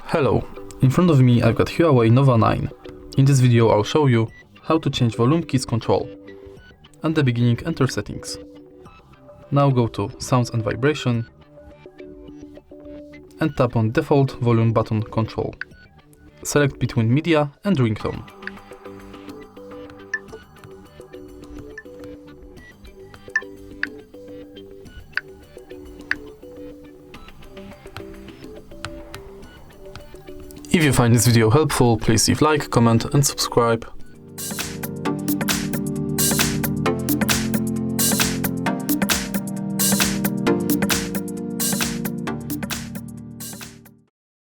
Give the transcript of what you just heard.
Hello, in front of me I've got HUAWEI NOVA 9. In this video I'll show you how to change volume keys control. At the beginning, enter settings. Now go to sounds and vibration and tap on default volume button control. Select between media and ringtone. If you find this video helpful, please leave like, comment and subscribe.